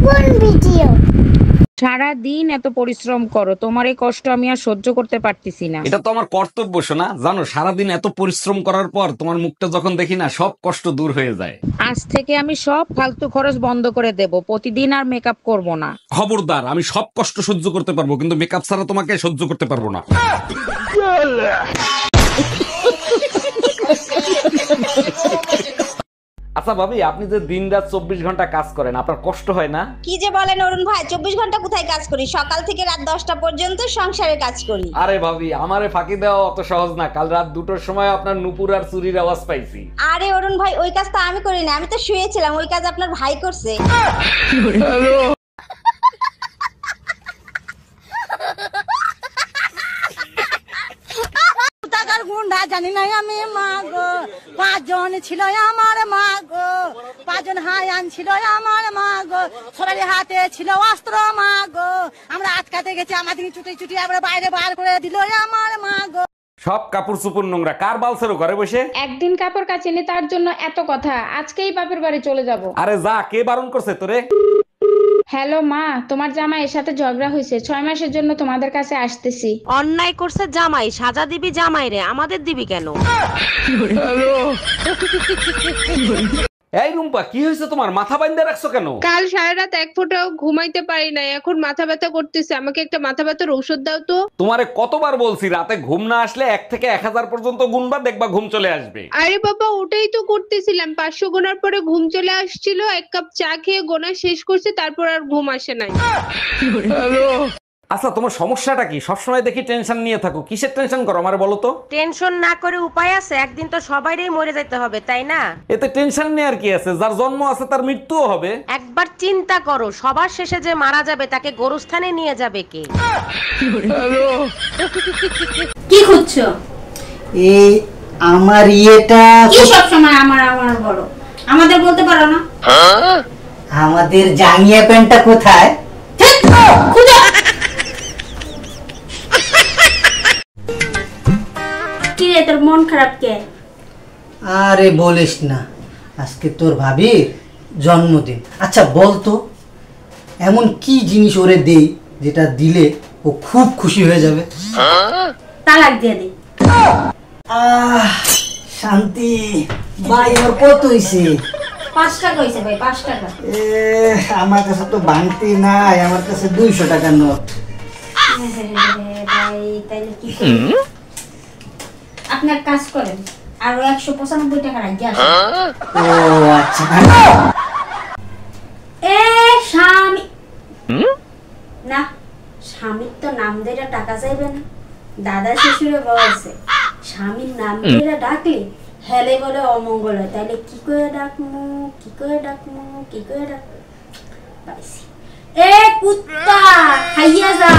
কোন ভিডিও? সারা দিন এত পরিশ্রম করো, তোমার এই কষ্ট আমি আর সহ্য করতে পারতেছি না। এটা তো আমার কর্তব্য শোনা। জানো, সারাদিন এত পরিশ্রম করার পর তোমার মুখটা যখন দেখি না, সব কষ্ট দূর হয়ে যায়। আজ থেকে আমি সব ফালতু খরচ বন্ধ করে দেব, প্রতিদিন আর মেকআপ করব না। খবরদার, আমি সব কষ্ট সহ্য করতে পারবো, কিন্তু মেকআপ ছাড়া তোমাকে সহ্য করতে পারবো না। আচ্ছা ভাবি, আপনি যে দিন রাত 24 ঘন্টা কাজ করেন, আপনার কষ্ট হয় না? কি যে বলেন অরুণ ভাই, 24 ঘন্টা কোথায় কাজ করি? সকাল থেকে রাত 10টা পর্যন্ত সংসারে কাজ করি। আরে ভাবি, আমারে ফাঁকি দেওয়া অত সহজ না। কাল রাত 2টোর সময় আপনার নুপুর আর চুরির আওয়াজ পাইছি। আরে অরুণ ভাই, ওই কাজ তো আমি করি না, আমি তো শুয়েছিলাম, ওই কাজ আপনার ভাই করছে। গুন্ডা জানি না আমি মাগো, 5 জন ছিল আমার মাগো, 5 জন হায়ান ছিল আমার মাগো, সবারই হাতে ছিল অস্ত্র মাগো, আমরা আটকাতে গেছি, আমাদের চুটি চুটি আমরা বাইরে বার করে দিল আমার মাগো। সব কাপড় চোপড় নোংরা, কার বালছেরো ঘরে বসে? একদিন কাপড় কাচিনি তার জন্য এত কথা, আজকেই বাপের বাড়ি চলে যাব। আরে যা, কে বারণ করছে তোরে? হ্যালো মা, তোমার জামাইয়ের সাথে ঝগড়া হয়েছে, 6 মাসের জন্য তোমাদের কাছে আসতেছি। অন্যায় করছে জামাই, সাজা দিবি জামাই রে, আমাদের দিবি কেন? এই রুম্পা, কি হয়েছে তোমার? মাথা বাইন্ধে রাখছো কেন? কাল সারা রাত এক ফোঁটাও ঘুমাইতে পারি না, এখন মাথা ব্যথা করতেছে, আমাকে একটা মাথা ব্যথার ঔষধ দাও তো। তোমারে কতবার বলছি, রাতে ঘুম না আসলে 1 থেকে 1000 পর্যন্ত গুনবা, দেখবা ঘুম চলে আসবে। আরে বাবা, ওটাই তো করতেছিলাম, 500 গোনার পরে ঘুম চলে আসছিল, 1 কাপ চা খেয়ে গোনা শেষ করছে, তারপর আর ঘুম আসে নাই। আচ্ছা, তোমার সমস্যাটা কি? সবসময় দেখি টেনশন নিয়ে থাকো, কিসের টেনশন করো আমারে বলো তো? টেনশন না করে উপায় আছে? একদিন তো সবাইরই মরে যেতে হবে, তাই না? এতে টেনশন নেই আর কি আছে, যার জন্ম আছে তার মৃত্যুও হবে। একবার চিন্তা করো, সবার শেষে যে মারা যাবে তাকে গোরস্থানে নিয়ে যাবে কে? কি খুঁজছো? এই আমার ইয়েটা কি সব সময় আমার আমার বলো, আমাদের বলতে পারো না? আমাদের জাঙ্গিয়া প্যান্টটা কোথায়? খুঁজো। কি রে, তোর মন খারাপ কে? আরে বলিস না, আজকে তোর ভাবির জন্মদিন। আচ্ছা বলতো, এমন কি জিনিস ওরে দেই যেটা দিলে ও খুব খুশি হয়ে যাবে? তালাক দিয়ে দে। শান্তি। ভাই আমার কত হইছে? 5 টাকা হইছে ভাই, 5 টাকা। আমার কাছে তো ভাঙতি নাই, আমার কাছে 200 টাকার নোট। ভাই তাইলে কি করব? আপনি এক কাজ করেন, আরো 195 টাকা রাখিয়া আসেন। ও আচ্ছা। এ স্বামী না, স্বামীর তো নাম ধরে টাকা চাইবে না। দাদা শ্বশুরে বলছে স্বামীর নাম ধরে ডাকলে হেলে বলে অমঙ্গল হয়, তাইলে কি করে ডাকমু, কি করে ডাকমু, কি করে ডাকমু? পাইছি। এ কুত্তা খাইয়া যা।